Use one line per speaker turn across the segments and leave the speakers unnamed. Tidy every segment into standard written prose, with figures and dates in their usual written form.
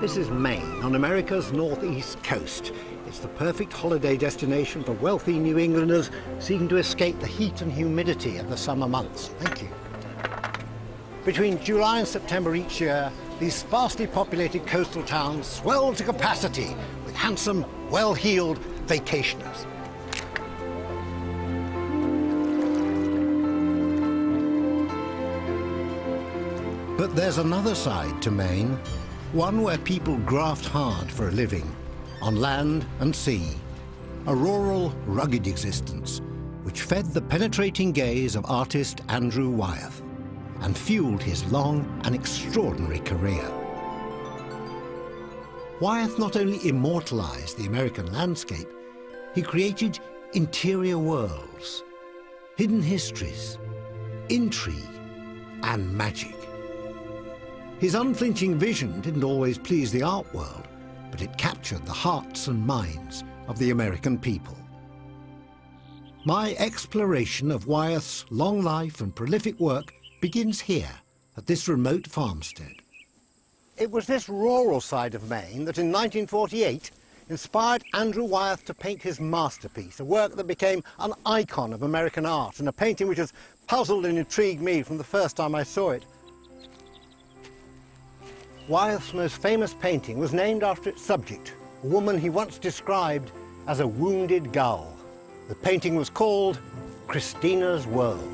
This is Maine, on America's northeast coast. It's the perfect holiday destination for wealthy New Englanders seeking to escape the heat and humidity of the summer months. Thank you. Between July and September each year, these sparsely populated coastal towns swell to capacity with handsome, well-heeled vacationers. But there's another side to Maine, one where people graft hard for a living, on land and sea, a rural, rugged existence which fed the penetrating gaze of artist Andrew Wyeth and fueled his long and extraordinary career. Wyeth not only immortalized the American landscape, he created interior worlds, hidden histories, intrigue, and magic. His unflinching vision didn't always please the art world, but it captured the hearts and minds of the American people. My exploration of Wyeth's long life and prolific work begins here, at this remote farmstead. It was this rural side of Maine that in 1948 inspired Andrew Wyeth to paint his masterpiece, a work that became an icon of American art and a painting which has puzzled and intrigued me from the first time I saw it. Wyeth's most famous painting was named after its subject, a woman he once described as a wounded gull. The painting was called Christina's World.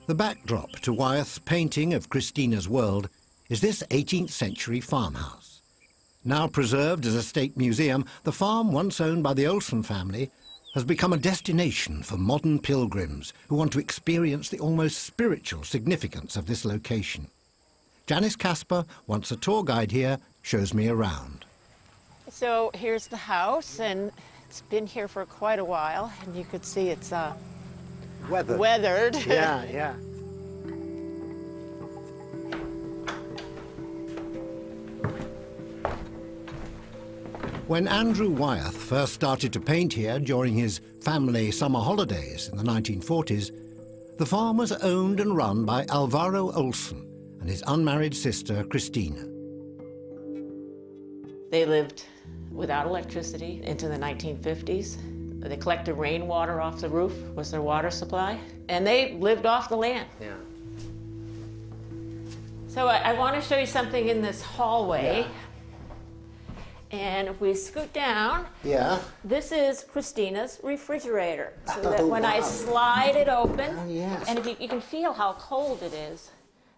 The backdrop to Wyeth's painting of Christina's World is this 18th century farmhouse. Now preserved as a state museum, the farm, once owned by the Olsen family, has become a destination for modern pilgrims who want to experience the almost spiritual significance of this location. Janice Casper, once a tour guide here, shows me around.
So here's the house, and it's been here for quite a while, and you could see it's weathered.
Yeah, yeah. When Andrew Wyeth first started to paint here during his family summer holidays in the 1940s, the farm was owned and run by Alvaro Olsen and his unmarried sister, Christina.
They lived without electricity into the 1950s. They collected rainwater off the roof, was their water supply, and they lived off the land. Yeah. So I want to show you something in this hallway. Yeah. And if we scoot down, yeah, this is Christina's refrigerator. So that when I slide it open, yes, and if you can feel how cold it is,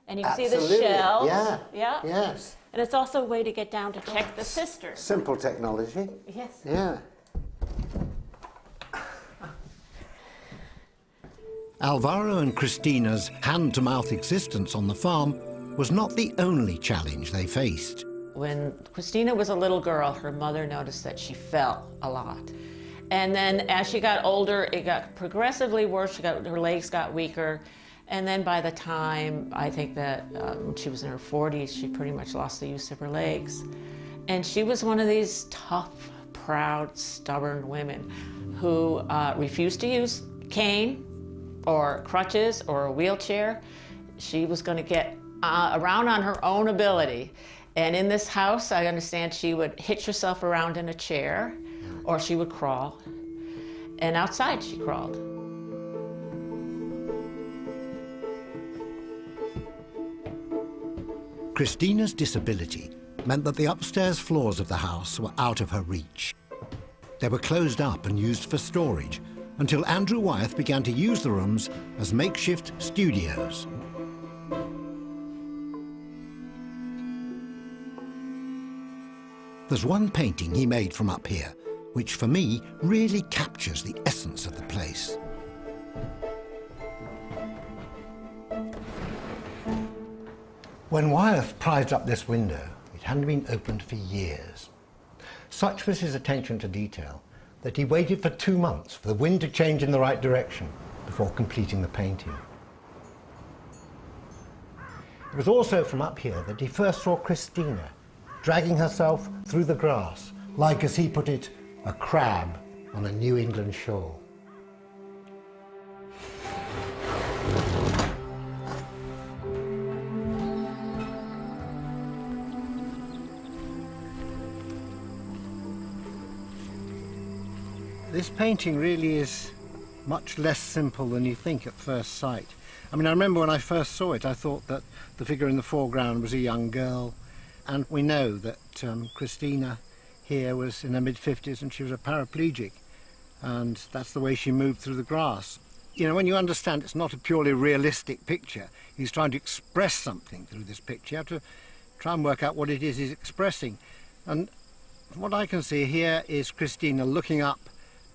and you can see the shelves. Yeah. Yeah. Yes. And it's also a way to get down to check the cisterns.
Simple technology.
Yes.
Yeah. Alvaro and Christina's hand-to-mouth existence on the farm was not the only challenge they faced.
When Christina was a little girl, her mother noticed that she fell a lot. And then as she got older, it got progressively worse. Her legs got weaker. And then by the time, I think that she was in her 40s, she pretty much lost the use of her legs. And she was one of these tough, proud, stubborn women who refused to use cane or crutches or a wheelchair. She was going to get around on her own ability. And in this house, I understand she would hitch herself around in a chair, or she would crawl. And outside she crawled.
Christina's disability meant that the upstairs floors of the house were out of her reach. They were closed up and used for storage until Andrew Wyeth began to use the rooms as makeshift studios. There's one painting he made from up here, which for me really captures the essence of the place. When Wyeth prized up this window, it hadn't been opened for years. Such was his attention to detail that he waited for 2 months for the wind to change in the right direction before completing the painting. It was also from up here that he first saw Christina dragging herself through the grass, like, as he put it, a crab on a New England shore. This painting really is much less simple than you think at first sight. I mean, I remember when I first saw it, I thought that the figure in the foreground was a young girl, and we know that Christina here was in her mid-50s and she was a paraplegic, and that's the way she moved through the grass. You know, when you understand it's not a purely realistic picture, he's trying to express something through this picture, you have to try and work out what it is he's expressing. And from what I can see here is Christina looking up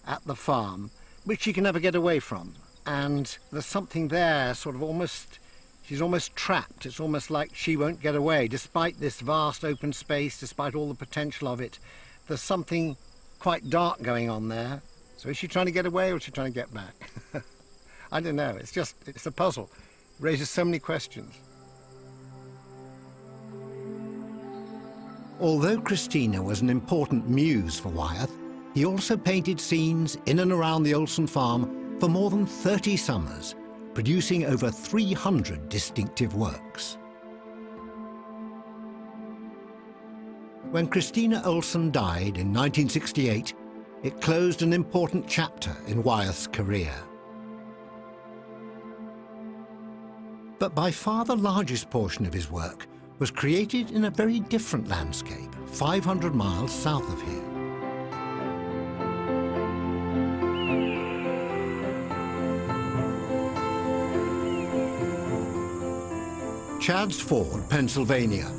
at the farm, which she can never get away from. And there's something there, sort of almost, she's almost trapped. It's almost like she won't get away, despite this vast open space, despite all the potential of it. There's something quite dark going on there. So is she trying to get away or is she trying to get back? I don't know, it's a puzzle. It raises so many questions. Although Christina was an important muse for Wyeth, he also painted scenes in and around the Olsen farm for more than 30 summers, producing over 300 distinctive works. When Christina Olsen died in 1968, it closed an important chapter in Wyeth's career. But by far the largest portion of his work was created in a very different landscape, 500 miles south of here. Chad's Ford, Pennsylvania,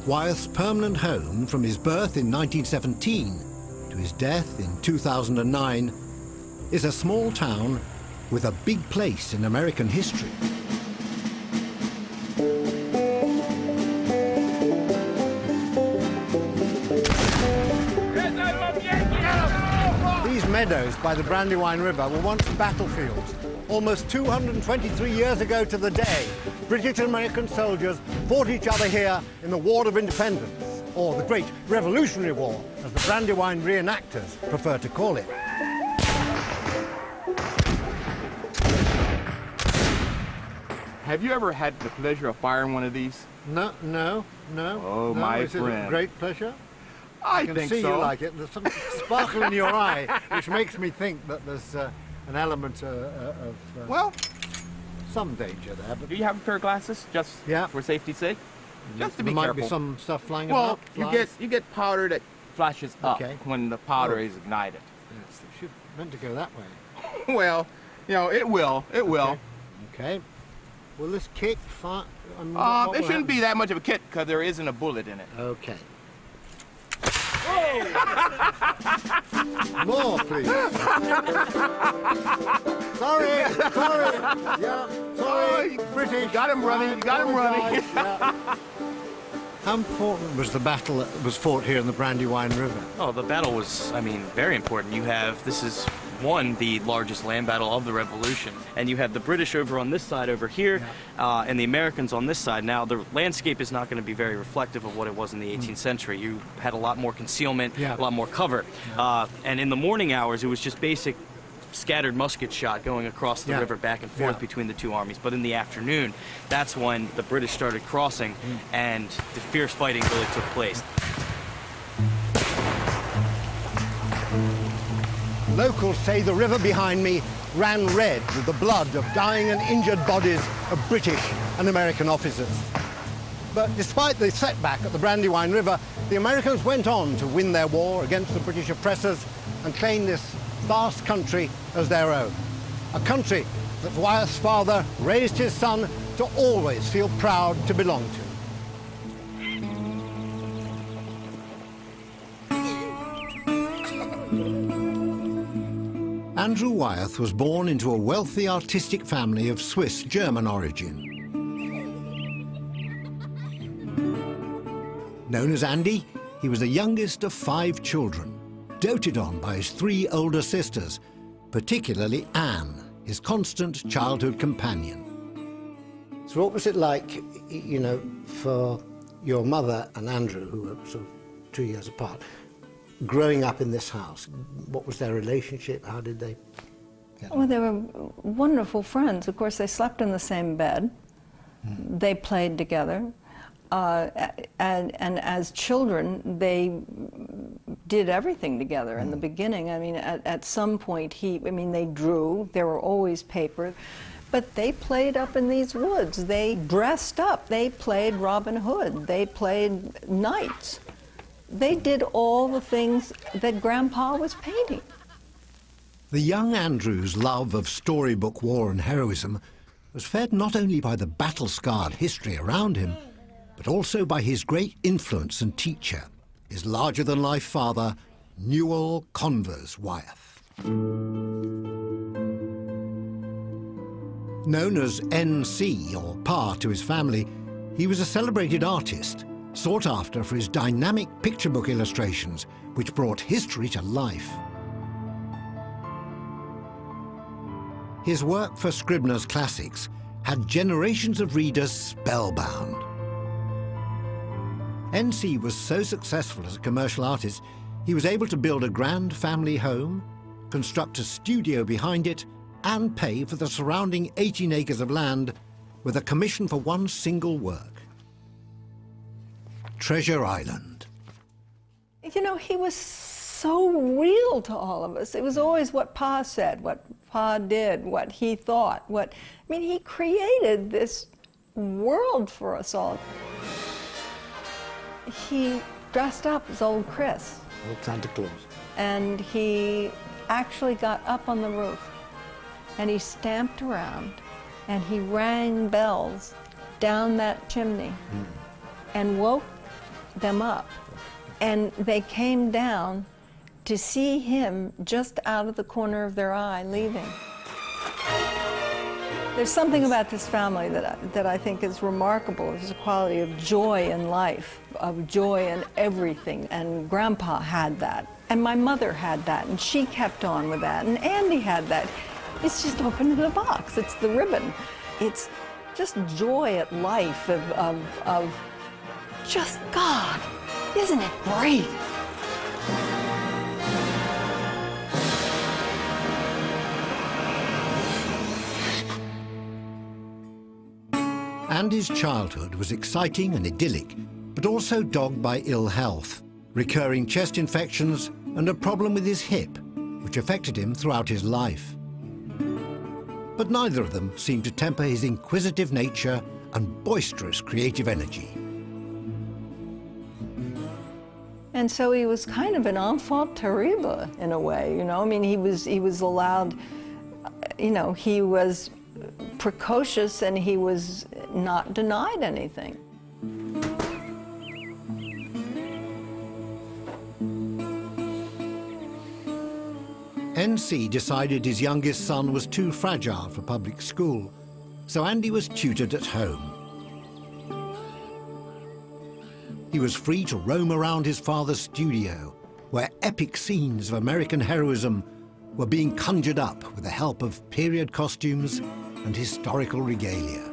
Wyeth's permanent home from his birth in 1917 to his death in 2009, is a small town with a big place in American history. These meadows by the Brandywine River were once battlefields. Almost 223 years ago to the day, British and American soldiers fought each other here in the War of Independence, or the Great Revolutionary War, as the Brandywine reenactors prefer to call it.
Have you ever had the pleasure of firing one of these?
No.
Oh,
no,
my
is
friend.
It a great pleasure?
I
can
think
see
so.
You like it. There's some sparkle in your eye, which makes me think that there's an element of
well,
some danger there. But
do you have a pair of glasses, just for safety's sake? Just to be
there
careful.
Might be some stuff flying
about.
Well,
you get powder that flashes up when the powder is ignited.
Yes, it should meant to go that way.
Well, you know, it will. It will.
Okay. Will this kick fire?
It shouldn't be that much of a kick because there isn't a bullet in it.
Okay. More, please. Sorry. Yeah, sorry. British.
You got him running.
Yeah. How important was the battle that was fought here in the Brandywine River?
Oh, the battle was, I mean, very important. You have, this is the largest land battle of the Revolution. And you have the British over on this side over here, and the Americans on this side. Now, the landscape is not going to be very reflective of what it was in the 18th century. You had a lot more concealment, a lot more cover. And in the morning hours, it was just basic scattered musket shot going across the river back and forth between the two armies. But in the afternoon, that's when the British started crossing and the fierce fighting really took place.
Locals say the river behind me ran red with the blood of dying and injured bodies of British and American officers. But despite the setback at the Brandywine River, the Americans went on to win their war against the British oppressors and claim this vast country as their own. A country that Wyeth's father raised his son to always feel proud to belong to. Andrew Wyeth was born into a wealthy artistic family of Swiss-German origin. Known as Andy, he was the youngest of 5 children, doted on by his 3 older sisters, particularly Anne, his constant childhood companion. So what was it like, you know, for your mother and Andrew, who were sort of 2 years apart. Growing up in this house, what was their relationship? How did they get on?
Well, they were wonderful friends. Of course, they slept in the same bed. They played together. And as children, they did everything together in the beginning. I mean, at some point, they drew. There were always paper. But they played up in these woods. They dressed up. They played Robin Hood. They played knights. They did all the things that Grandpa was painting.
The young Andrew's love of storybook war and heroism was fed not only by the battle-scarred history around him, but also by his great influence and teacher, his larger-than-life father, Newell Convers Wyeth. Known as N.C., or Pa to his family, he was a celebrated artist, sought after for his dynamic picture book illustrations, which brought history to life. His work for Scribner's Classics had generations of readers spellbound. N.C. was so successful as a commercial artist, he was able to build a grand family home, construct a studio behind it, and pay for the surrounding 18 acres of land with a commission for one single work: Treasure Island.
You know, he was so real to all of us. It was always what Pa said, what Pa did, what he thought. He created this world for us all. He dressed up as old Chris.
Old Santa Claus.
And he actually got up on the roof and he stamped around and he rang bells down that chimney and woke them up. And they came down to see him just out of the corner of their eye leaving. There's something about this family that I think is remarkable. There's a quality of joy in life, of joy in everything, and Grandpa had that. And my mother had that, and she kept on with that, and Andy had that. It's just open the box, it's the ribbon. It's just joy at life of just God. Isn't it great?
Andy's childhood was exciting and idyllic, but also dogged by ill health, recurring chest infections, and a problem with his hip, which affected him throughout his life. But neither of them seemed to temper his inquisitive nature and boisterous creative energy.
And so he was kind of an enfant terrible in a way, you know. I mean, he was allowed, you know, he was precocious and he was not denied anything.
N.C. decided his youngest son was too fragile for public school, so Andy was tutored at home. He was free to roam around his father's studio, where epic scenes of American heroism were being conjured up with the help of period costumes and historical regalia.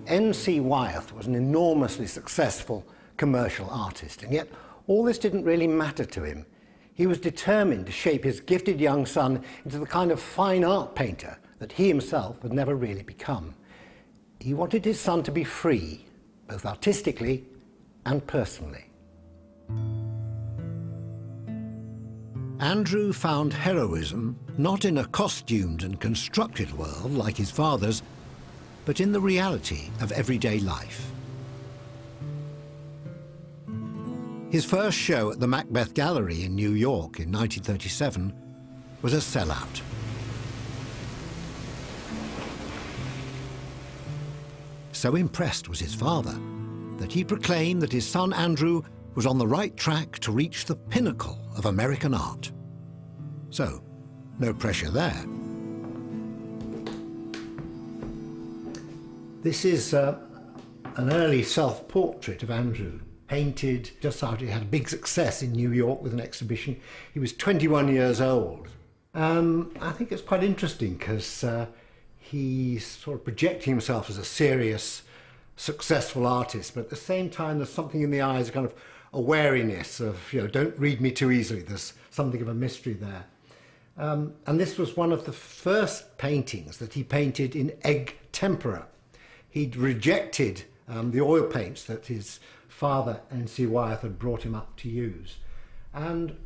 N.C. Wyeth was an enormously successful commercial artist, and yet all this didn't really matter to him. He was determined to shape his gifted young son into the kind of fine art painter that he himself had never really become. He wanted his son to be free, both artistically and personally. Andrew found heroism not in a costumed and constructed world like his father's, but in the reality of everyday life. His first show at the Macbeth Gallery in New York in 1937 was a sellout. So impressed was his father that he proclaimed that his son Andrew was on the right track to reach the pinnacle of American art. So, no pressure there. This is an early self-portrait of Andrew. painted just after he had a big success in New York with an exhibition. He was 21 years old. I think it's quite interesting because he's sort of projecting himself as a serious, successful artist, but at the same time there's something in the eyes, a kind of a wariness of, you know, don't read me too easily. There's something of a mystery there. And this was one of the first paintings that he painted in egg tempera. He'd rejected the oil paints that his father, N.C. Wyeth, had brought him up to use. And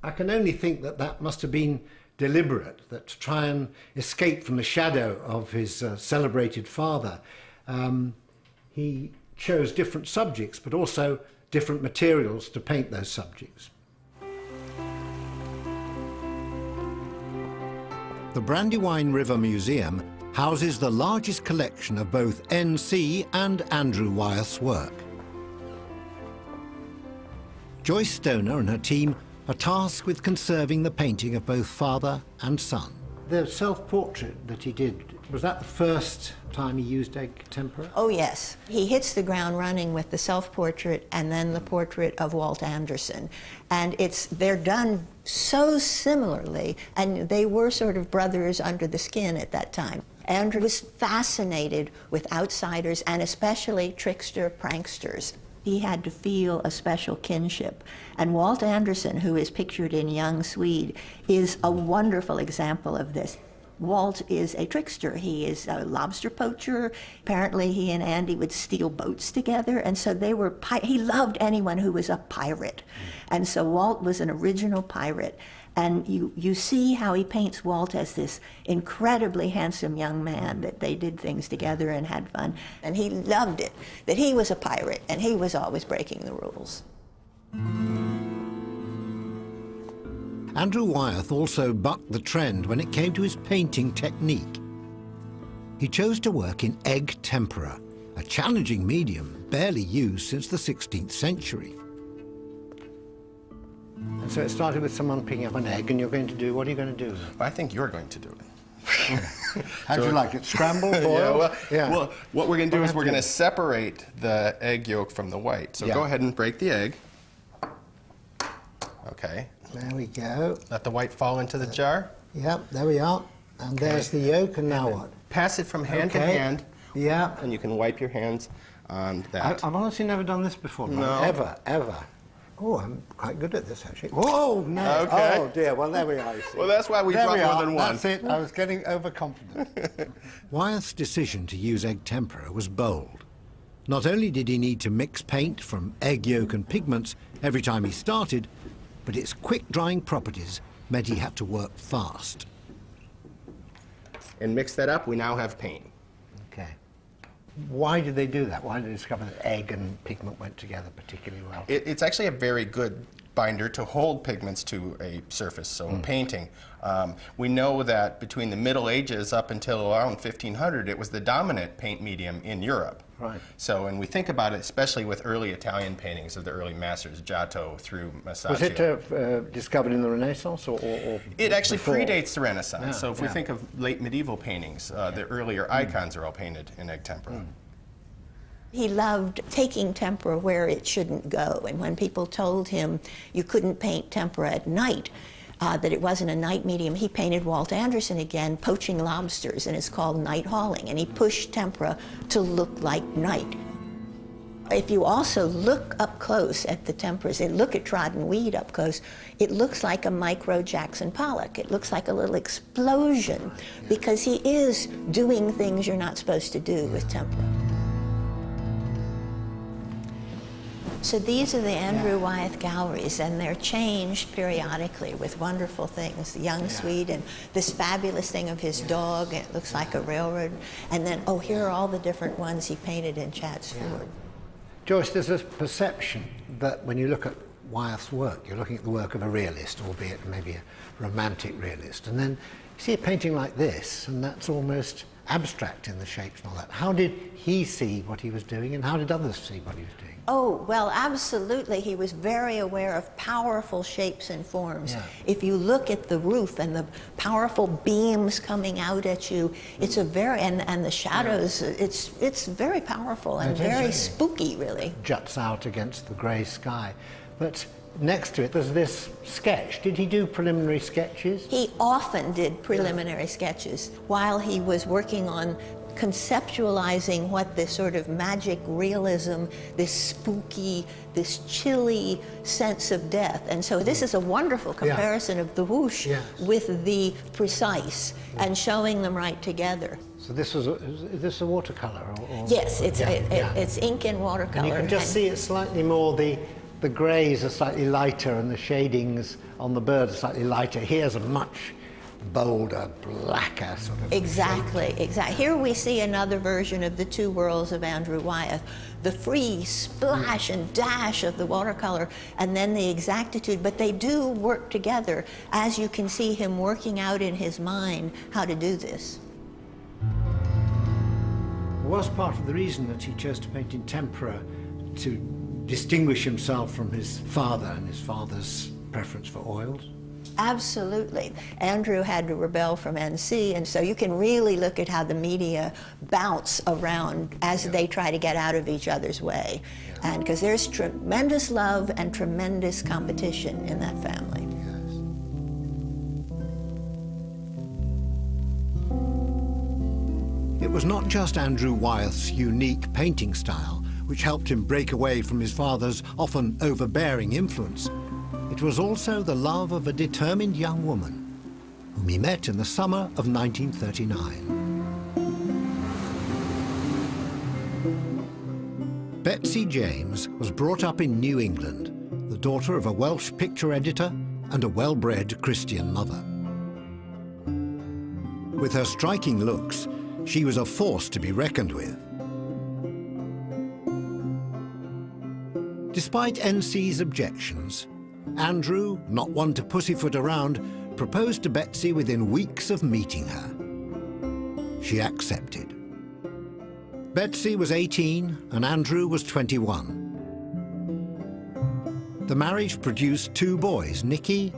I can only think that that must have been deliberate, that to try and escape from the shadow of his celebrated father, he chose different subjects, but also different materials to paint those subjects. The Brandywine River Museum houses the largest collection of both N.C. and Andrew Wyeth's work. Joyce Stoner and her team are tasked with conserving the painting of both father and son. The self-portrait that he did, was that the first time he used egg tempera?
Oh yes. He hits the ground running with the self-portrait and then the portrait of Walt Anderson. And they're done so similarly, and they were sort of brothers under the skin at that time. Andrew was fascinated with outsiders and especially trickster pranksters. He had to feel a special kinship. And Walt Anderson, who is pictured in Young Swede, is a wonderful example of this. Walt is a trickster. He is a lobster poacher. Apparently he and Andy would steal boats together, and so they were, he loved anyone who was a pirate. And so Walt was an original pirate. And you see how he paints Walt as this incredibly handsome young man, that they did things together and had fun. And he loved it, that he was a pirate and he was always breaking the rules.
Andrew Wyeth also bucked the trend when it came to his painting technique. He chose to work in egg tempera, a challenging medium barely used since the 16th century. And so it started with someone picking up an egg, and you're going to do, what are you going to do?
I think you're going to do it.
How do you like it? Scrambled, boiled?
Well, what we're going to do is we're going to separate the egg yolk from the white. So go ahead and break the egg. Okay.
There we go.
Let the white fall into the jar.
Yep, there we are. And there's the yolk, and now what?
Pass it from hand to hand.
Yeah.
And you can wipe your hands on that.
I've honestly never done this before.
No.
Ever. Oh, I'm quite good at this, actually. Whoa, no.
Okay.
Oh, dear. Well, there we are, you see.
Well, that's why we brought more than one.
That's it. I was getting overconfident. Wyeth's decision to use egg tempera was bold. Not only did he need to mix paint from egg yolk and pigments every time he started, but its quick-drying properties meant he had to work fast.
And mix that up, we now have paint.
Okay. Why did they do that? Why did they discover that egg and pigment went together particularly well?
It's actually a very good binder to hold pigments to a surface, so painting. We know that between the Middle Ages up until around 1500, it was the dominant paint medium in Europe.
Right.
So, and we think about it especially with early Italian paintings of the early masters, Giotto through Masaccio.
Was it discovered in the Renaissance or
It actually
before?
predates the Renaissance.
Yeah,
so if we think of late medieval paintings, the earlier icons are all painted in egg tempera.
He loved taking tempera where it shouldn't go. And when people told him you couldn't paint tempera at night, that it wasn't a night medium, he painted Walt Anderson again, poaching lobsters, and it's called night hauling. And he pushed tempera to look like night. If you also look up close at the temperas and look at trodden weed up close, it looks like a micro Jackson Pollock. It looks like a little explosion because he is doing things you're not supposed to do with tempera. So these are the Andrew Wyeth galleries, and they're changed periodically with wonderful things. The Young Swede and this fabulous thing of his dog, and it looks like a railroad. And then, oh, here are all the different ones he painted in Chads Ford.
Joyce, there's a perception that when you look at Wyeth's work, you're looking at the work of a realist, albeit maybe a romantic realist. And then you see a painting like this, and that's almost abstract in the shapes and all that. How did he see what he was doing, and how did others see what he was doing?
Oh, well, absolutely. He was very aware of powerful shapes and forms.
Yeah.
If you look at the roof and the powerful beams coming out at you, it's a very, and the shadows, it's very powerful and very spooky, really.
Juts out against the grey sky. But next to it, there's this sketch. Did he do preliminary sketches?
He often did preliminary sketches while he was working on conceptualizing what this sort of magic realism, this spooky, this chilly sense of death. And so this is a wonderful comparison of the whoosh with the precise and showing them right together.
So this was is this a watercolor?
Yes, it's ink and watercolor.
And you can just see it's slightly more, the greys are slightly lighter and the shadings on the bird are slightly lighter. Here's a much bolder, blacker sort of...
Exactly. Here we see another version of the two worlds of Andrew Wyeth. The free splash and dash of the watercolor, and then the exactitude, but they do work together, as you can see him working out in his mind how to do this.
Was part of the reason that he chose to paint in tempera to distinguish himself from his father and his father's preference for oils?
Absolutely. Andrew had to rebel from NC, and so you can really look at how the media bounce around as they try to get out of each other's way. And because there's tremendous love and tremendous competition in that family.
It was not just Andrew Wyeth's unique painting style which helped him break away from his father's often overbearing influence. It was also the love of a determined young woman, whom he met in the summer of 1939. Betsy James was brought up in New England, the daughter of a Welsh picture editor and a well-bred Christian mother. With her striking looks, she was a force to be reckoned with. Despite NC's objections, Andrew, not one to pussyfoot around, proposed to Betsy within weeks of meeting her. She accepted. Betsy was 18 and Andrew was 21. The marriage produced two boys, Nicky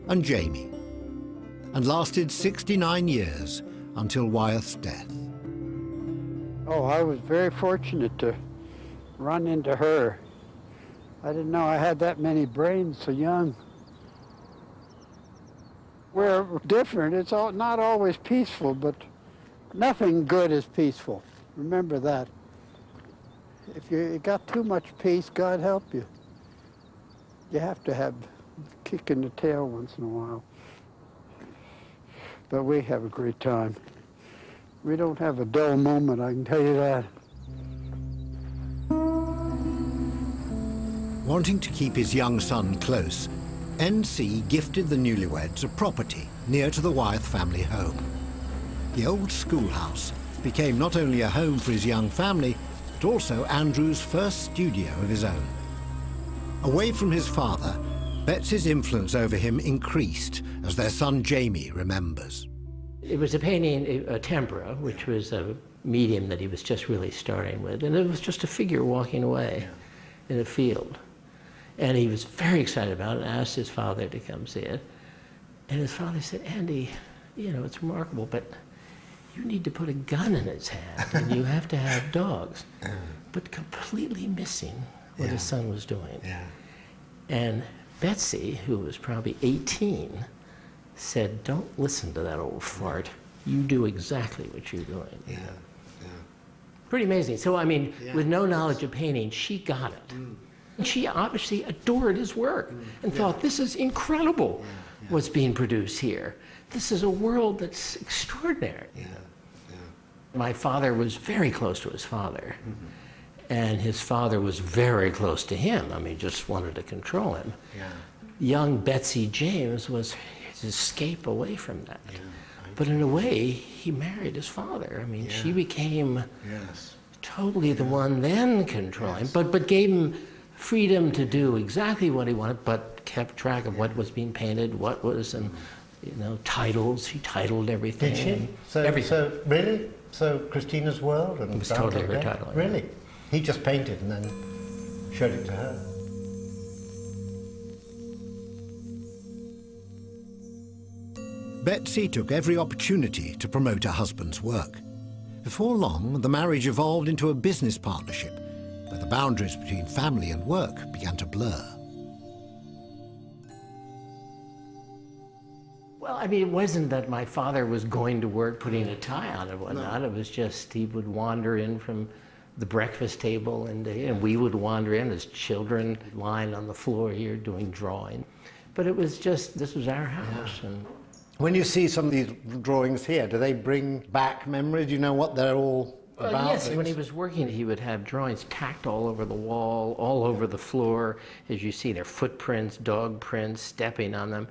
and Jamie, and lasted 69 years until Wyeth's death.
Oh, I was very fortunate to run into her. I didn't know I had that many brains so young. We're different. It's not always peaceful, but nothing good is peaceful. Remember that. If you got too much peace, God help you. You have to have a kick in the tail once in a while. But we have a great time. We don't have a dull moment, I can tell you that.
Wanting to keep his young son close, NC gifted the newlyweds a property near to the Wyeth family home. The old schoolhouse became not only a home for his young family, but also Andrew's first studio of his own. Away from his father, Betsy's influence over him increased, as their son Jamie remembers.
It was a painting, a tempera, which was a medium that he was just really starting with, and it was just a figure walking away in a field. And he was very excited about it and asked his father to come see it. And his father said, Andy, you know, it's remarkable, but you need to put a gun in its hand and you have to have dogs. But completely missing what his son was doing. And Betsy, who was probably 18, said, don't listen to that old fart. You do exactly what you're doing. Pretty amazing. So, I mean, with no knowledge of painting, she got it. And she obviously adored his work and thought, this is incredible what's being produced here. This is a world that's extraordinary. My father was very close to his father. And his father was very close to him. I mean, just wanted to control him. Young Betsy James was his escape away from that. But in a way, he married his father. I mean, she became totally the one then controlling, but gave him freedom to do exactly what he wanted, but kept track of what was being painted, what was, and you know, titles. He titled everything.
Did she? So,
everything.
so really? So Christina's World? And
it was totally her title.
Really? He just painted and then showed it to her. Betsy took every opportunity to promote her husband's work. Before long, the marriage evolved into a business partnership, where the boundaries between family and work began to blur.
Well, I mean, it wasn't that my father was going to work putting a tie on and whatnot. No. It was just he would wander in from the breakfast table, and we would wander in as children, lying on the floor here doing drawing. But it was just, this was our house.
Yeah.
And
when you see some of these drawings here, do they bring back memories? Do you know what they're all about?
Yes, when he was working, he would have drawings tacked all over the wall, all over the floor. As you see, their footprints, dog prints, stepping on them.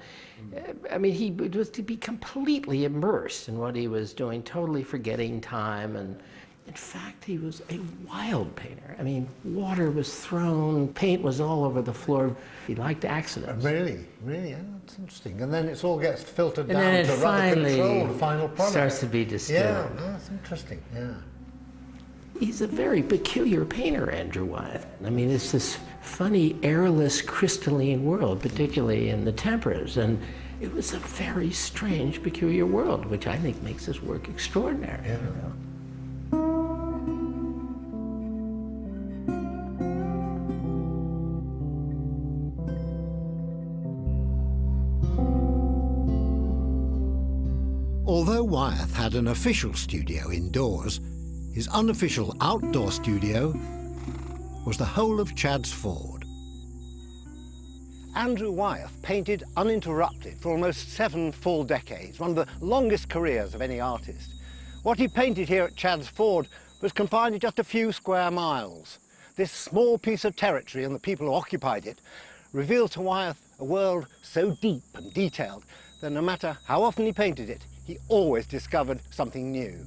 I mean, he was to be completely immersed in what he was doing, totally forgetting time. And in fact, he was a wild painter. I mean, water was thrown, paint was all over the floor. He liked accidents.
Really? Really? Yeah, that's interesting. And then it all gets filtered
and
down
then
to rather control the final product.
Starts to be distilled.
Yeah, that's interesting, yeah.
He's a very peculiar painter, Andrew Wyeth. I mean, it's this funny, airless, crystalline world, particularly in the temperas. And it was a very strange, peculiar world, which I think makes his work extraordinary.
Yeah.
You know?
Although Wyeth had an official studio indoors, his unofficial outdoor studio was the whole of Chad's Ford. Andrew Wyeth painted uninterrupted for almost 7 full decades, one of the longest careers of any artist. What he painted here at Chad's Ford was confined to just a few square miles. This small piece of territory and the people who occupied it revealed to Wyeth a world so deep and detailed that no matter how often he painted it, he always discovered something new.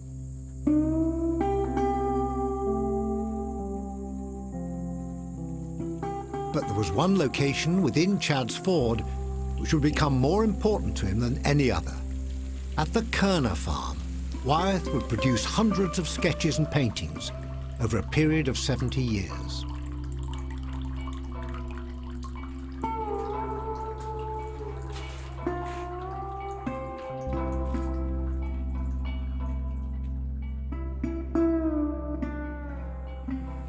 But there was one location within Chad's Ford which would become more important to him than any other. At the Kerner farm, Wyeth would produce hundreds of sketches and paintings over a period of 70 years.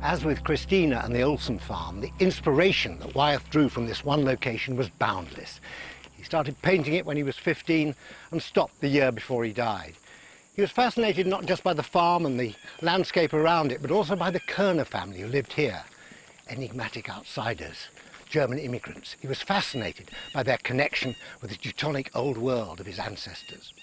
As with Christina and the Olsen farm, the inspiration that Wyeth drew from this one location was boundless. He started painting it when he was 15 and stopped the year before he died. He was fascinated not just by the farm and the landscape around it, but also by the Kerner family who lived here. Enigmatic outsiders, German immigrants. He was fascinated by their connection with the Teutonic old world of his ancestors.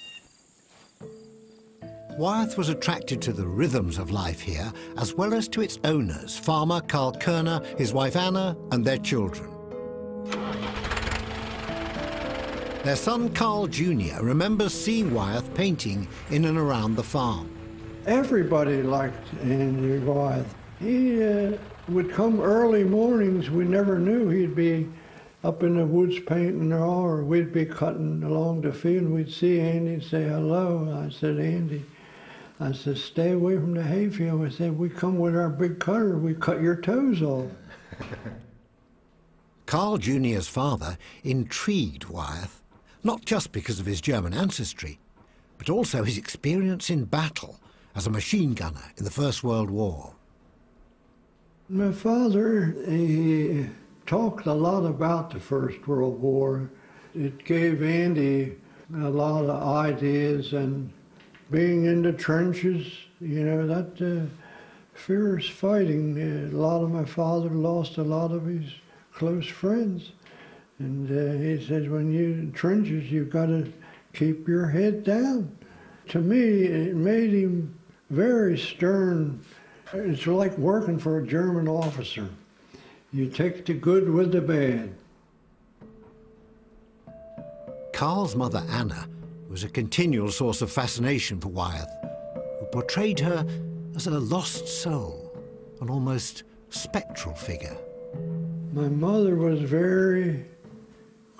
Wyeth was attracted to the rhythms of life here, as well as to its owners, farmer Carl Kerner, his wife Anna, and their children. Their son Carl Jr. remembers seeing Wyeth painting in and around the farm.
Everybody liked Andrew Wyeth. He would come early mornings. We never knew he'd be up in the woods painting or we'd be cutting along the field. We'd see Andy and say hello. I said, Andy, I said, stay away from the hayfield. I said, we come with our big cutter, we cut your toes off.
Carl Jr.'s father intrigued Wyeth, not just because of his German ancestry, but also his experience in battle as a machine gunner in the First World War.
My father, he talked a lot about the First World War. It gave Andy a lot of ideas, and being in the trenches, you know, that fierce fighting. A lot of my father lost a lot of his close friends. And he said, when you're in trenches, you've got to keep your head down. To me, it made him very stern. It's like working for a German officer. You take the good with the bad.
Carl's mother, Anna, was a continual source of fascination for Wyeth, who portrayed her as a lost soul, an almost spectral figure.
My mother was very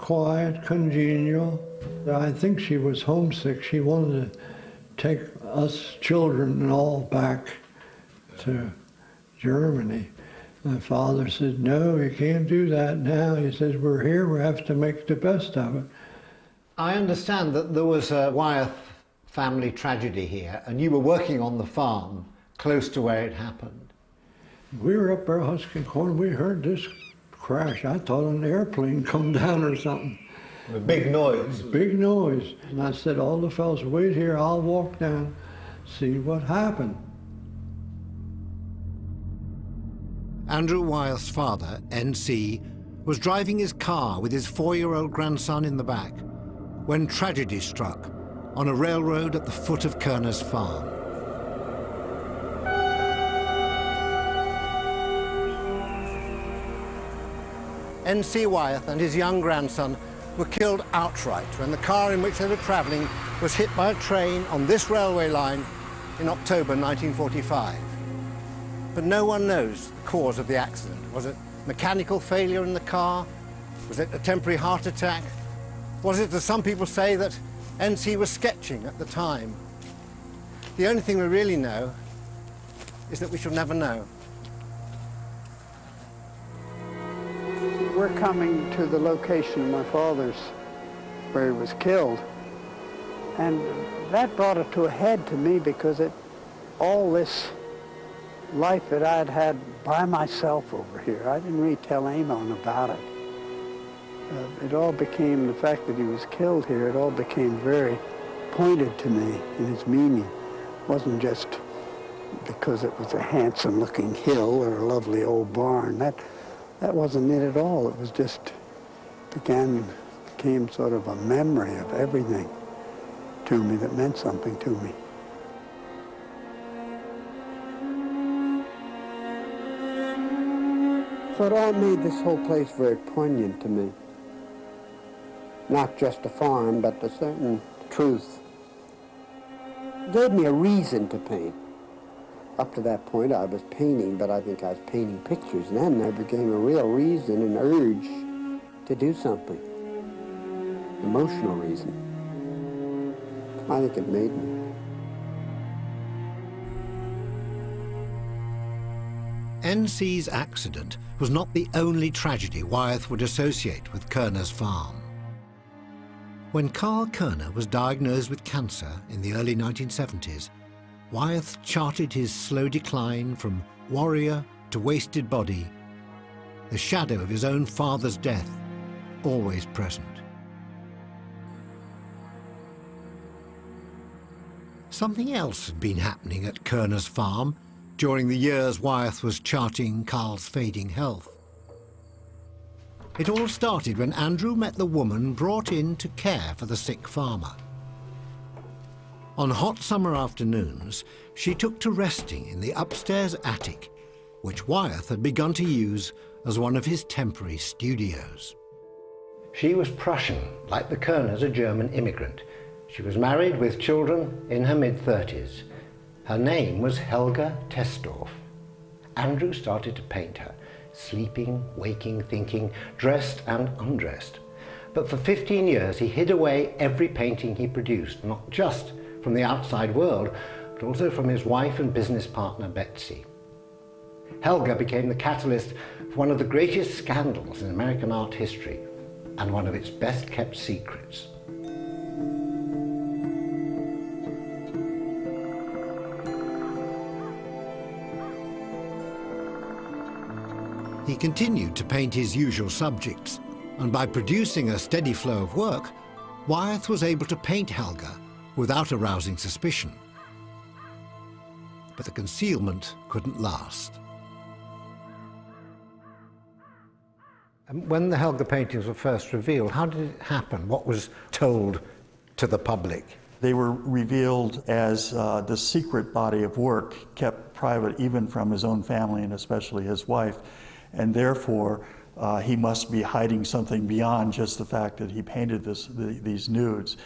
quiet, congenial. I think she was homesick. She wanted to take us children and all back to Germany. My father said, no, you can't do that now. He says, we're here, we have to make the best of it.
I understand that there was a Wyeth family tragedy here, and you were working on the farm close to where it happened.
We were up there husking corn, we heard this crash. I thought an airplane come down or something.
A big noise.
Big noise. And I said, all the fellas, wait here, I'll walk down, see what happened.
Andrew Wyeth's father, N.C., was driving his car with his 4-year-old grandson in the back when tragedy struck on a railroad at the foot of Kerner's farm. N.C. Wyeth and his young grandson were killed outright when the car in which they were travelling was hit by a train on this railway line in October 1945. But no one knows the cause of the accident. Was it mechanical failure in the car? Was it a temporary heart attack? Was it, as some people say, that N.C. was sketching at the time? The only thing we really know is that we shall never know.
We're coming to the location of my father's, where he was killed. And that brought it to a head to me because all this life that I'd had by myself over here, I didn't really tell anyone about it. It all became, the fact that he was killed here, it all became very pointed to me in its meaning. It wasn't just because it was a handsome-looking hill or a lovely old barn. That wasn't it at all. It was just became sort of a memory of everything to me that meant something to me.
So it all made this whole place very poignant to me. Not just a farm, but a certain truth. It gave me a reason to paint. Up to that point I was painting, but I think I was painting pictures, and then there became a real reason, an urge to do something. Emotional reason. I think it made me.
N.C.'s accident was not the only tragedy Wyeth would associate with Kerner's farm. When Carl Kerner was diagnosed with cancer in the early 1970s, Wyeth charted his slow decline from warrior to wasted body, the shadow of his own father's death always present. Something else had been happening at Kerner's farm during the years Wyeth was charting Carl's fading health. It all started when Andrew met the woman brought in to care for the sick farmer. On hot summer afternoons, she took to resting in the upstairs attic, which Wyeth had begun to use as one of his temporary studios. She was Prussian, like the Kerners, a German immigrant. She was married with children in her mid-30s. Her name was Helga Tesdorf. Andrew started to paint her, sleeping, waking, thinking, dressed and undressed. But for 15 years he hid away every painting he produced, not just from the outside world, but also from his wife and business partner, Betsy. Helga became the catalyst for one of the greatest scandals in American art history, and one of its best-kept secrets. He continued to paint his usual subjects, and by producing a steady flow of work, Wyeth was able to paint Helga without arousing suspicion. But the concealment couldn't last. When the Helga paintings were first revealed, how did it happen? What was told to the public?
They were revealed as the secret body of work kept private even from his own family and especially his wife. And therefore, he must be hiding something beyond just the fact that he painted these nudes.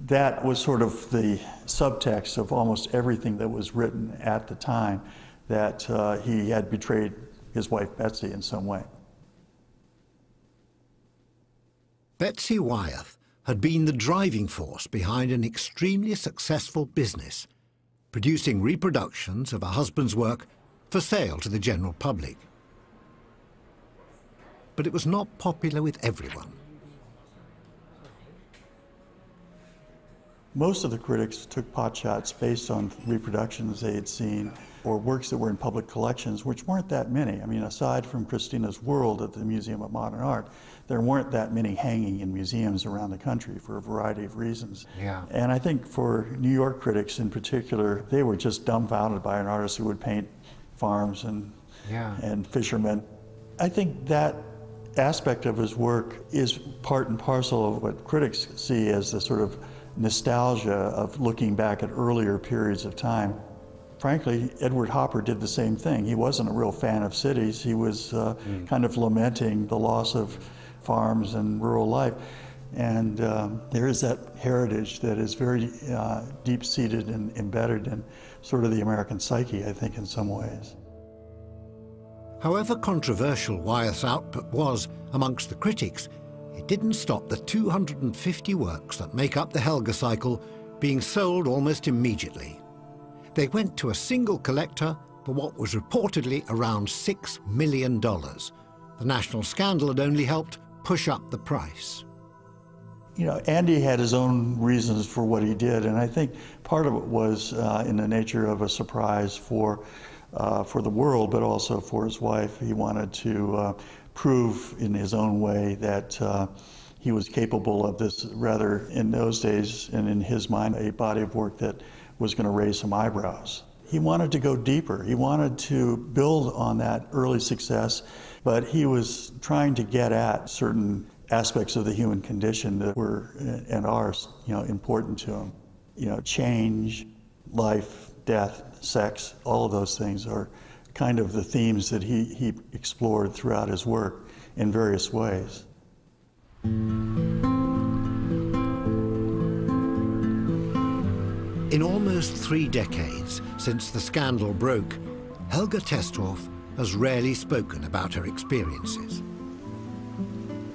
That was sort of the subtext of almost everything that was written at the time, that he had betrayed his wife Betsy in some way.
Betsy Wyeth had been the driving force behind an extremely successful business, producing reproductions of her husband's work for sale to the general public. But it was not popular with everyone.
Most of the critics took potshots based on reproductions they had seen or works that were in public collections, which weren't that many. I mean, aside from Christina's World at the Museum of Modern Art, there weren't that many hanging in museums around the country for a variety of reasons.
Yeah.
And I think for New York critics in particular, they were just dumbfounded by an artist who would paint farms and fishermen. I think that aspect of his work is part and parcel of what critics see as the sort of nostalgia of looking back at earlier periods of time. Frankly, Edward Hopper did the same thing. He wasn't a real fan of cities. He was kind of lamenting the loss of farms and rural life. And there is that heritage that is very deep-seated and embedded in sort of the American psyche, I think, in some ways.
However controversial Wyeth's output was amongst the critics, it didn't stop the 250 works that make up the Helga cycle being sold almost immediately. They went to a single collector for what was reportedly around $6 million. The national scandal had only helped push up the price.
You know, Andy had his own reasons for what he did, and I think part of it was in the nature of a surprise for the world, but also for his wife. He wanted to prove in his own way that he was capable of this rather, in those days, and in his mind, a body of work that was going to raise some eyebrows. He wanted to go deeper. He wanted to build on that early success, but he was trying to get at certain aspects of the human condition that were, and are, you know, important to him. You know, change, life, death, sex, all of those things are kind of the themes that he explored throughout his work in various ways.
In almost 3 decades since the scandal broke, Helga Testorff has rarely spoken about her experiences.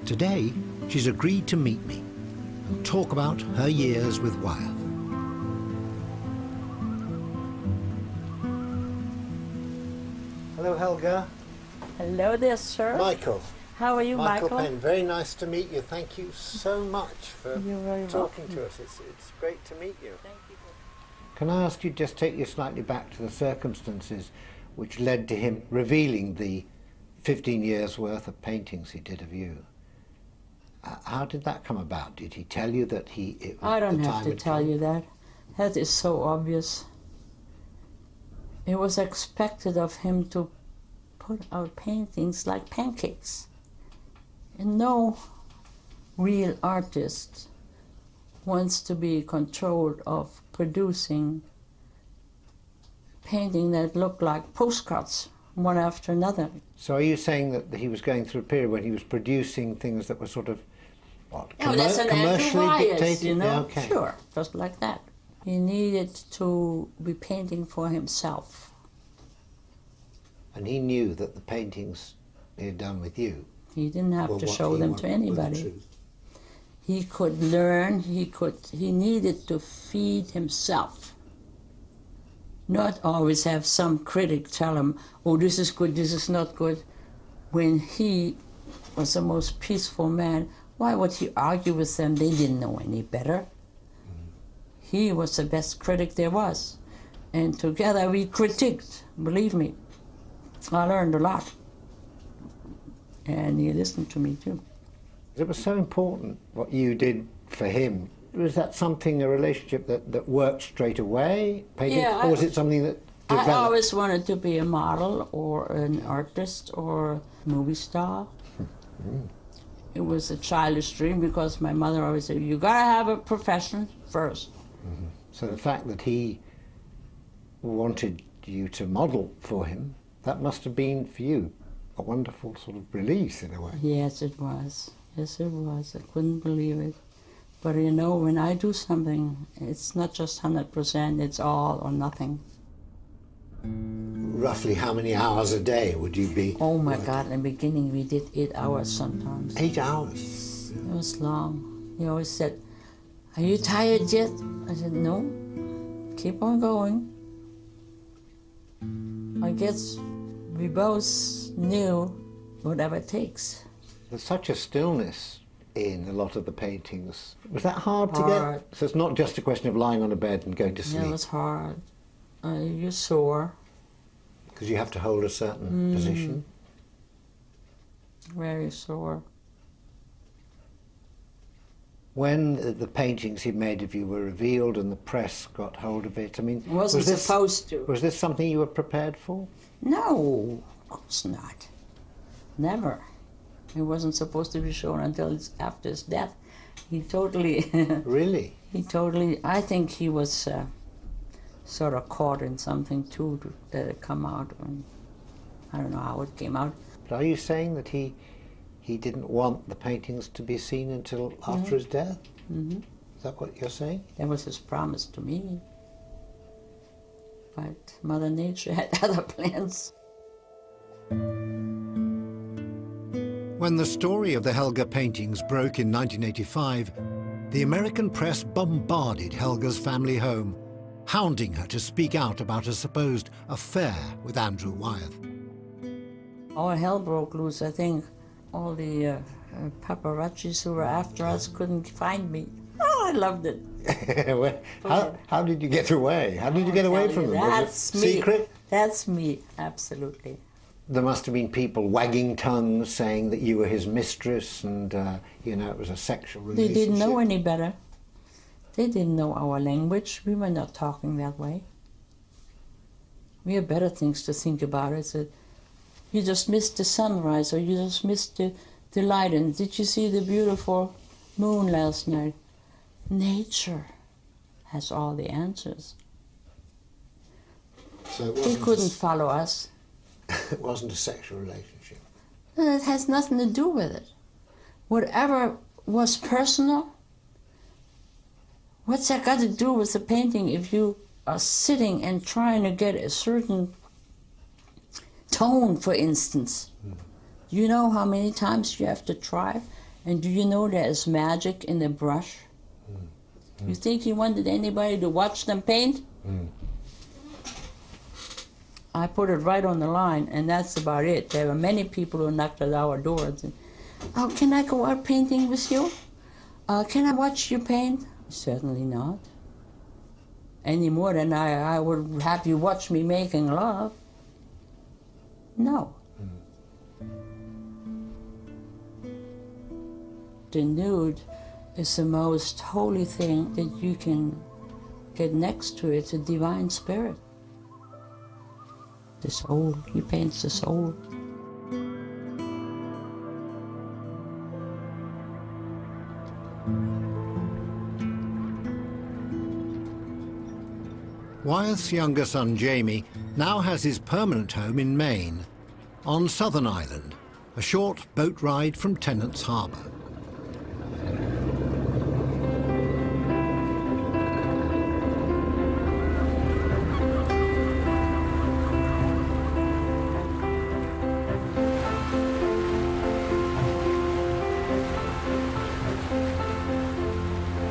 Today, she's agreed to meet me and talk about her years with Wyeth. Hello, Helga.
Hello there, sir.
Michael.
How are you, Michael?
Michael Penn, very nice to meet you. Thank you so much for talking to us. It's great to meet you.
Thank you.
Can I ask you just take you slightly back to the circumstances which led to him revealing the 15 years worth of paintings he did of you? How did that come about? Did he tell you that
I don't have to tell you that. That is so obvious. It was expected of him to put out paintings like pancakes. And no real artist wants to be controlled of producing painting that look like postcards, one after another.
So are you saying that he was going through a period when he was producing things that were sort of, what,
that's an
commercially dictated?
You know?
Yeah, okay.
Sure, just like that. He needed to be painting for himself.
And he knew that the paintings he had done with you,
he didn't have to show them to anybody. He could learn, he needed to feed himself. Not always have some critic tell him, oh, this is good, this is not good. When he was the most peaceful man, why would he argue with them? They didn't know any better. He was the best critic there was. And together we critiqued, believe me. I learned a lot. And he listened to me too.
It was so important what you did for him. Was that something, a relationship that worked straight away? Painting?
Yeah,
or was it something that developed?
I always wanted to be a model or an artist or a movie star. It was a childish dream because my mother always said, you gotta have a profession first.
So the fact that he wanted you to model for him, that must have been, for you, a wonderful sort of release in a way.
Yes, it was. Yes, it was. I couldn't believe it. But you know, when I do something, it's not just 100%, it's all or nothing.
Roughly how many hours a day would you be?
Oh my God, in the beginning we did 8 hours sometimes.
8 hours?
It was long. He always said, "Are you tired yet?" I said, "No, keep on going." I guess we both knew whatever it takes.
There's such a stillness in a lot of the paintings. Was that hard to
Hard.
get? So it's not just a question of lying on a bed and going to sleep?
Yeah, it was hard. You're sore.
Because you have to hold a certain position?
Very sore.
When the paintings he made of you were revealed and the press got hold of it, I mean...
Wasn't supposed to.
Was this something you were prepared for?
No, of course not. Never. It wasn't supposed to be shown until after his death. He totally...
Really?
He totally... I think he was sort of caught in something too that had come out. And I don't know how it came out.
But are you saying that he didn't want the paintings to be seen until after his death?
Mm-hmm.
Is that what you're saying?
That was his promise to me. But Mother Nature had other plans.
When the story of the Helga paintings broke in 1985, the American press bombarded Helga's family home, hounding her to speak out about a supposed affair with Andrew Wyeth.
All hell broke loose, I think. All the paparazzis who were after us couldn't find me. Oh, I loved it.
How did you get away? How did you get away from them?
That's
Was it secret?
That's me, absolutely.
There must have been people wagging tongues saying that you were his mistress and, you know, it was a sexual relationship.
They didn't know any better. They didn't know our language. We were not talking that way. We had better things to think about. It's that you just missed the sunrise, or you just missed the light. And did you see the beautiful moon last night? Nature has all the answers.
So
They couldn't follow us.
It wasn't a sexual relationship.
It has nothing to do with it. Whatever was personal, what's that got to do with the painting if you are sitting and trying to get a certain tone, for instance? Do you know how many times you have to try? And do you know there is magic in the brush? You think he wanted anybody to watch them paint? I put it right on the line, and that's about it. There were many people who knocked at our doors. And, "Oh, can I go out painting with you? Can I watch you paint?" Certainly not. Any more than I would have you watch me making love. No. The nude is the most holy thing that you can get next to. It's a divine spirit. The soul, he paints the soul.
Wyeth's younger son, Jamie, now has his permanent home in Maine, on Southern Island, a short boat ride from Tennant's Harbour.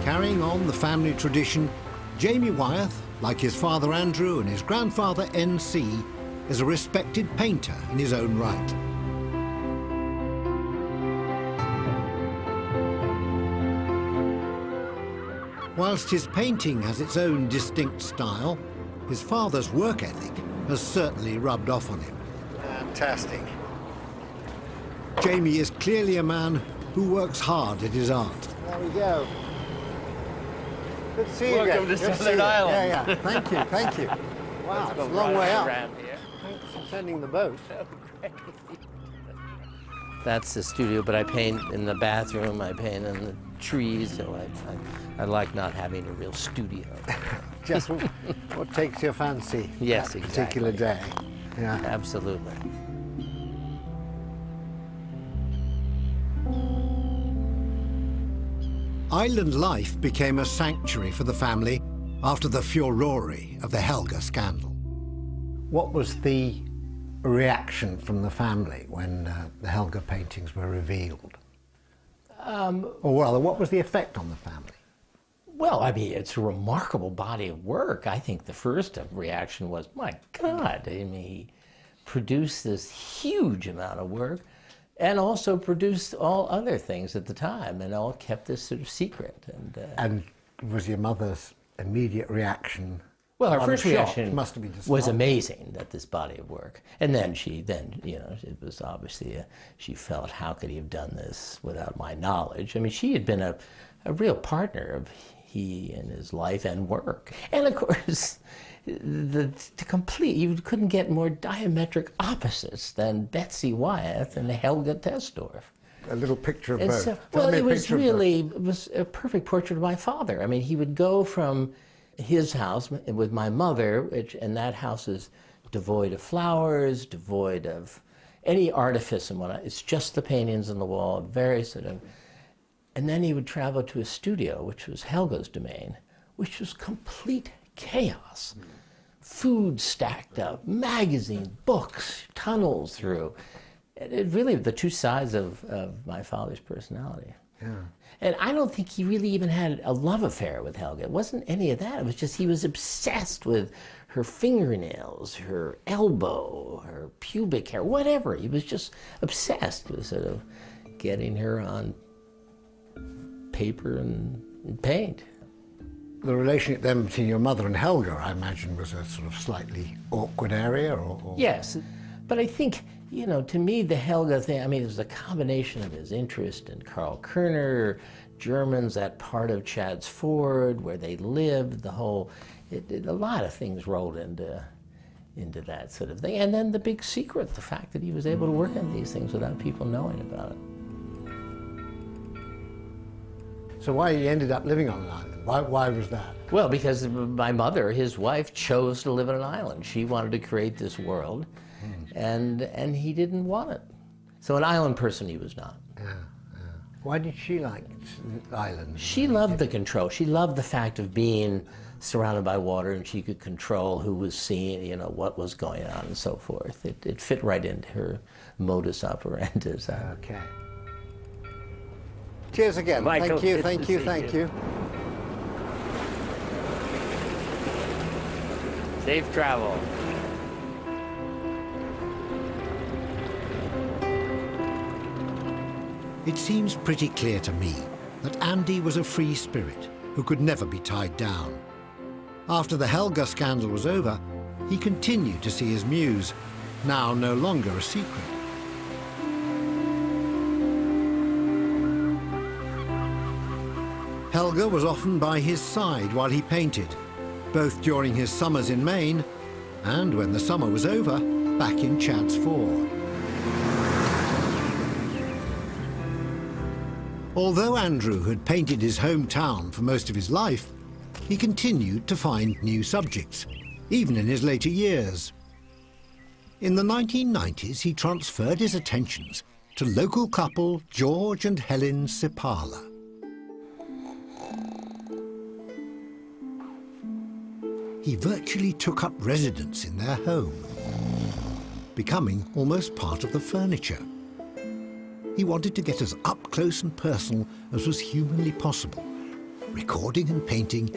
Carrying on the family tradition, Jamie Wyeth, like his father Andrew and his grandfather N.C., is a respected painter in his own right. Whilst his painting has its own distinct style, his father's work ethic has certainly rubbed off on him. Fantastic. Jamie is clearly a man who works hard at his art.
There we go. Good to see you
Welcome
again.
to Southern Island.
Yeah, thank you, thank you. Wow, it's a long way up. Thanks for sending the boat.
That's the studio, but I paint in the bathroom, I paint in the trees, so I like not having a real studio.
Just what takes your fancy
Yes,
that particular day. Yeah.
Absolutely.
Island life became a sanctuary for the family after the furore of the Helga scandal. What was the reaction from the family when the Helga paintings were revealed? Or rather, what was the effect on the family?
Well, I mean, it's a remarkable body of work. I think the first reaction was, my God, I mean, he produced this huge amount of work and also produced all other things at the time and all kept this sort of secret.
And was your mother's immediate reaction?
Well, her first reaction
must have been
was amazing at this body of work. And then you know, it was obviously, she felt, how could he have done this without my knowledge? I mean, she had been a real partner of he in his life and work. And of course, you couldn't get more diametric opposites than Betsy Wyeth and Helga Tesdorf.
A little picture of both.
Well, it was a perfect portrait of my father. I mean, he would go from his house with my mother, and that house is devoid of flowers, devoid of any artifice and whatnot. It's just the paintings on the wall, very sort of. And then he would travel to a studio, which was Helga's domain, which was complete chaos. Food stacked up, magazines, books, tunnels through. It really, the two sides of my father's personality.
Yeah.
And I don't think he really even had a love affair with Helga. It wasn't any of that. It was just he was obsessed with her fingernails, her elbow, her pubic hair, whatever. He was just obsessed with sort of getting her on paper and paint.
The relationship then between your mother and Helga, I imagine, was a sort of slightly awkward area, or?
Yes, but I think, you know, to me, the Helga thing, I mean, it was a combination of his interest in Karl Kerner, Germans, that part of Chad's Ford where they lived, the whole, a lot of things rolled into that sort of thing. And then the big secret, the fact that he was able to work on these things without people knowing about it.
So why he ended up living on an island? Why was that?
Well, because my mother, his wife, chose to live on an island. She wanted to create this world, and he didn't want it. So an island person he was not.
Yeah. Why did she like islands?
She loved the control. She loved the fact of being surrounded by water, and she could control who was seeing, you know, what was going on and so forth. It fit right into her modus operandi.
Okay. Cheers again.
Michael,
thank you.
Safe travel.
It seems pretty clear to me that Andy was a free spirit who could never be tied down. After the Helga scandal was over, he continued to see his muse, now no longer a secret. Helga was often by his side while he painted, both during his summers in Maine and, when the summer was over, back in Chad's Ford. Although Andrew had painted his hometown for most of his life, he continued to find new subjects, even in his later years. In the 1990s, he transferred his attentions to local couple George and Helen Sipala. He virtually took up residence in their home, becoming almost part of the furniture. He wanted to get as up close and personal as was humanly possible, recording and painting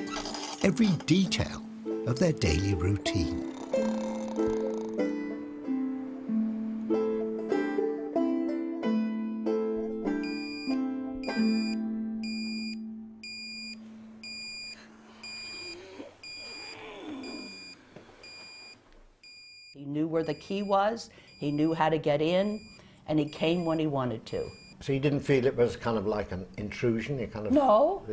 every detail of their daily routine.
He knew where the key was, he knew how to get in, and he came when he wanted to.
So you didn't feel it was kind of like an intrusion? You kind of
No.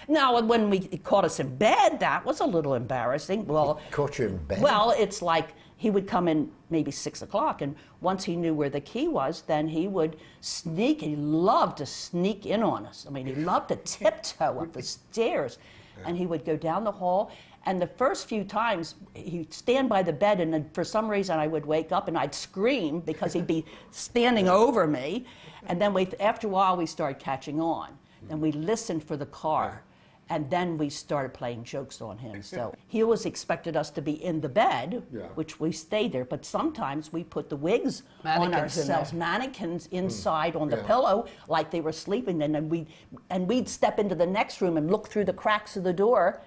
Now, when he caught us in bed, that was a little embarrassing. Well,
he caught you in bed?
Well, it's like he would come in maybe 6 o'clock, and once he knew where the key was, then he would sneak. He loved to sneak in on us. I mean, he loved to tiptoe up the stairs, and he would go down the hall. And the first few times, he'd stand by the bed, and then for some reason I would wake up and I'd scream because he'd be standing over me. And then after a while, we started catching on. And we listened for the car. And then we started playing jokes on him. So he always expected us to be in the bed, which we stayed there. But sometimes we put the wigs on ourselves, mannequins inside on the pillow, like they were sleeping. And then we'd step into the next room and look through the cracks of the door,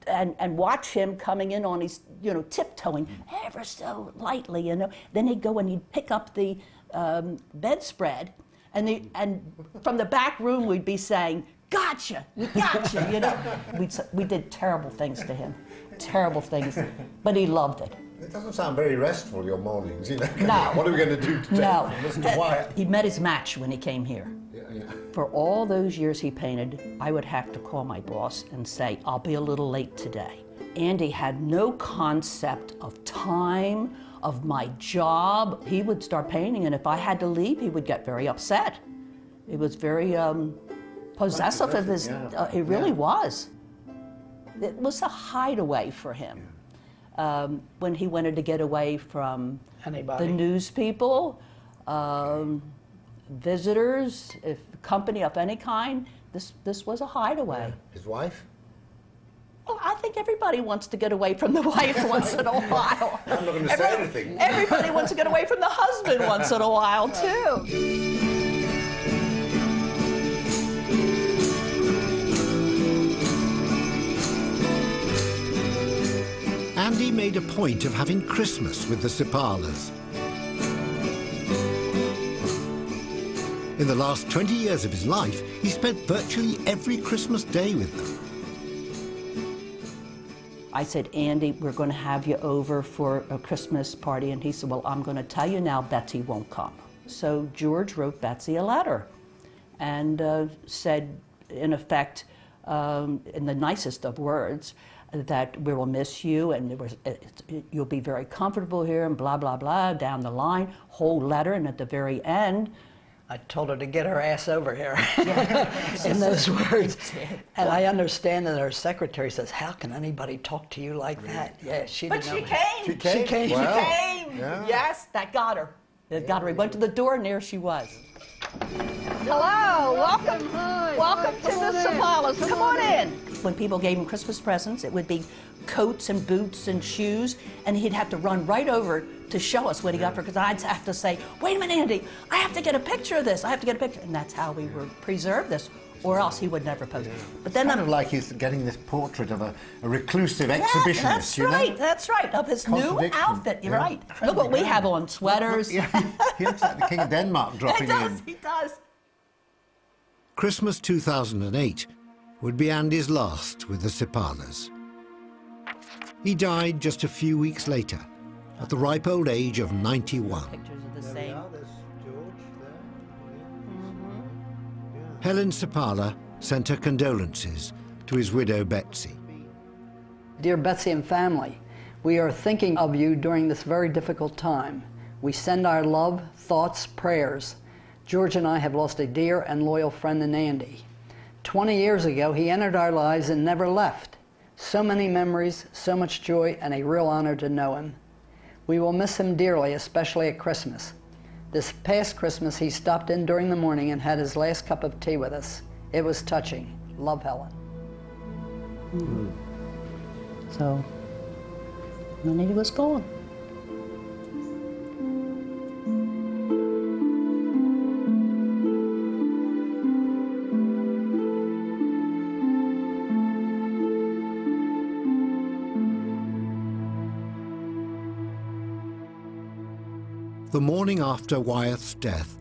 and watch him coming in on his, tiptoeing ever so lightly. Then he'd go and he'd pick up the bedspread, and from the back room we'd be saying, "Gotcha, gotcha," We did terrible things to him, terrible things, but he loved it.
It doesn't sound very restful, your mornings,
No.
What are we going to do today?
No.
Mr. Wyeth.
He met his match when he came here. For all those years he painted, I would have to call my boss and say, "I'll be a little late today." Andy had no concept of time, of my job. He would start painting, and if I had to leave, he would get very upset. It was very possessive of his, it really was. It was a hideaway for him. When he wanted to get away from the news people, visitors, company of any kind, this was a hideaway.
His wife?
Well, I think everybody wants to get away from the wife once in a while.
I'm not going to say anything.
Everybody wants to get away from the husband once in a while, too.
Andy made a point of having Christmas with the Sepalas. In the last 20 years of his life, he spent virtually every Christmas day with them.
I said, "Andy, we're going to have you over for a Christmas party." And he said, "Well, I'm going to tell you now, Betsy won't come." So George wrote Betsy a letter and said, in effect, in the nicest of words, that we will miss you and you'll be very comfortable here and blah, blah, blah, down the line, whole letter. And at the very end,
I told her to get her ass over here in those words. And I understand that her secretary says, "How can anybody talk to you like that?" Yeah, she didn't know.
She came.
She came.
Wow.
She came.
Yeah.
Yes, that got her. It got her. We went to the door and there she was. Hello, welcome. Welcome to the Sepalas. Come on in. When people gave him Christmas presents, it would be coats and boots and shoes, and he'd have to run right over to show us what he got for, because I'd have to say, "Wait a minute, Andy, I have to get a picture of this. I have to get a picture." And that's how we were preserved this, or else he would never post. But then
Kind of like he's getting this portrait of a reclusive exhibitionist,
That's right, of his new outfit. You're right. Look what we have on, sweaters.
He looks like the King of Denmark dropping in.
He does.
Christmas 2008 would be Andy's last with the Sepalas. He died just a few weeks later, at the ripe old age of 91.
Pictures of the same.
Helen Sepala sent her condolences to his widow Betsy.
Dear Betsy and family, we are thinking of you during this very difficult time. We send our love, thoughts, prayers. George and I have lost a dear and loyal friend in Andy. 20 years ago, he entered our lives and never left. So many memories, so much joy, and a real honor to know him. We will miss him dearly, especially at Christmas. This past Christmas, he stopped in during the morning and had his last cup of tea with us. It was touching. Love, Helen.
So, and he was gone.
The morning after Wyeth's death,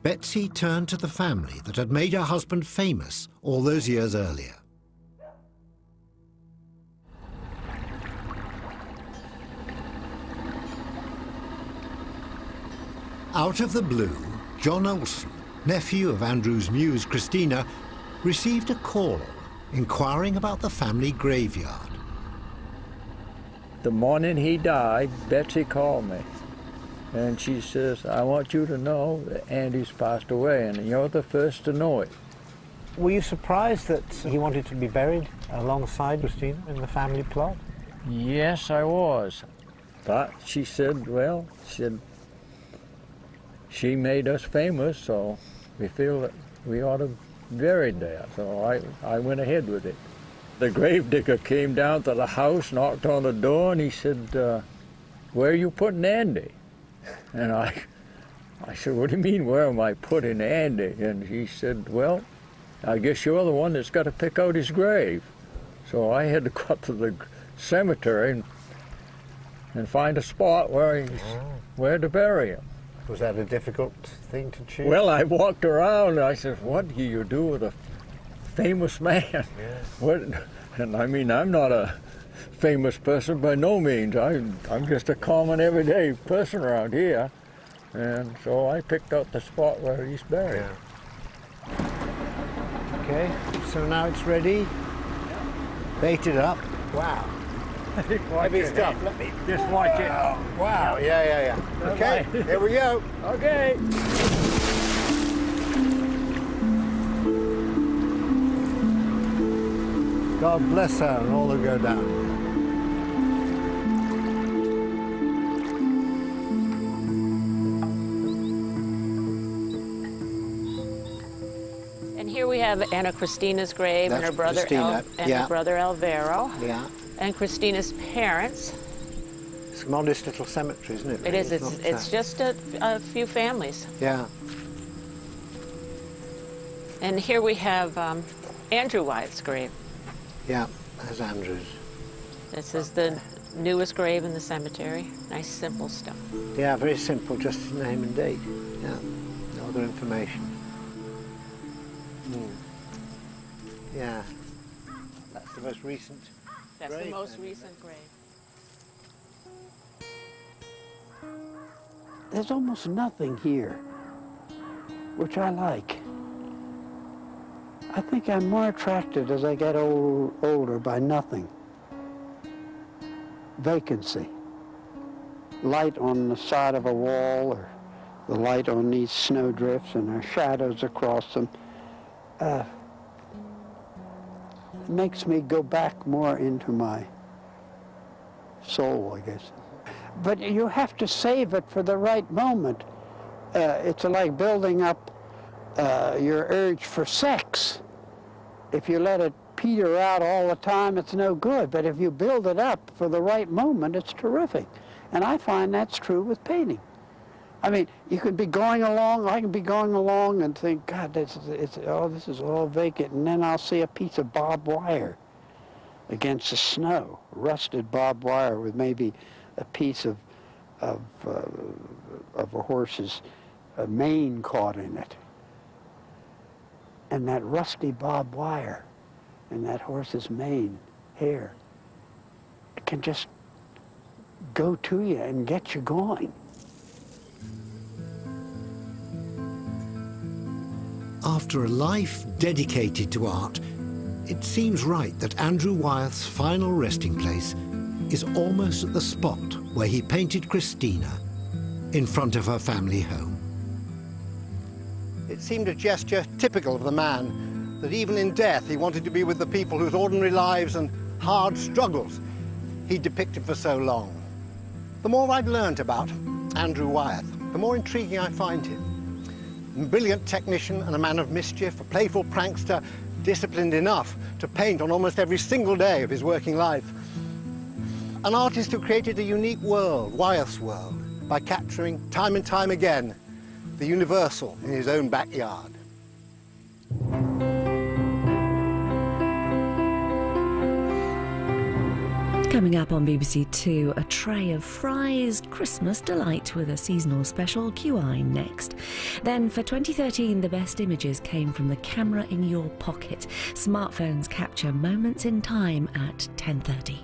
Betsy turned to the family that had made her husband famous all those years earlier. Out of the blue, John Olson, nephew of Andrew's muse Christina, received a call inquiring about the family graveyard.
The morning he died, Betsy called me. And she says, "I want you to know that Andy's passed away, and you're the first to know it."
Were you surprised that he wanted to be buried alongside Christina in the family plot?
Yes, I was. But she said, well, she made us famous, so we feel that we ought to be buried there. So I went ahead with it. The gravedigger came down to the house, knocked on the door, and he said, where are you putting Andy? And I said, what do you mean, where am I putting Andy? And he said, well, I guess you're the one that's got to pick out his grave. So I had to go up to the cemetery and find a spot where to bury him.
Was that a difficult thing to choose?
Well, I walked around and I said, what do you do with a famous man?
Yeah.
What? And I mean, I'm not a famous person by no means. I'm just a common everyday person around here. And so I picked out the spot where he's buried.
Yeah. Okay, so now it's ready. Bait it up. Wow. Heavy stuff. Let me
just watch it.
Wow. Yeah. Okay, here we go.
Okay.
God bless her and all that go down.
And here we have Anna Christina's grave and her brother her brother Alvaro.
Yeah.
And Christina's parents.
It's a modest little cemetery, isn't it?
It is. It's just a few families.
Yeah.
And here we have Andrew Wyeth's grave.
Yeah, there's Andrew's.
This is the newest grave in the cemetery. Nice, simple stuff.
Yeah, very simple, just his name and date. Yeah, no other information. Yeah, that's the most recent.
That's the most recent grave.
There's almost nothing here, which I like. I think I'm more attracted as I get older by nothing. Vacancy. Light on the side of a wall, or the light on these snowdrifts and their shadows across them. It makes me go back more into my soul, I guess. But you have to save it for the right moment. It's like building up your urge for sex. If you let it peter out all the time, it's no good. But if you build it up for the right moment, it's terrific. And I find that's true with painting. I mean, you could be going along, I can be going along and think, God, this is all vacant. And then I'll see a piece of barbed wire against the snow, rusted barbed wire with maybe a piece of a horse's mane caught in it. And that rusty barbed wire and that horse's mane, hair, it can just go to you and get you going.
After a life dedicated to art, it seems right that Andrew Wyeth's final resting place is almost at the spot where he painted Christina in front of her family home.
It seemed a gesture typical of the man, that even in death he wanted to be with the people whose ordinary lives and hard struggles he depicted for so long. The more I've learned about Andrew Wyeth, the more intriguing I find him. A brilliant technician and a man of mischief, a playful prankster, disciplined enough to paint on almost every single day of his working life. An artist who created a unique world, Wyeth's world, by capturing time and time again the universal in his own backyard.
Coming up on BBC Two, a tray of Fry's Christmas delight with a seasonal special QI next. Then for 2013, the best images came from the camera in your pocket. Smartphones capture moments in time at 10:30.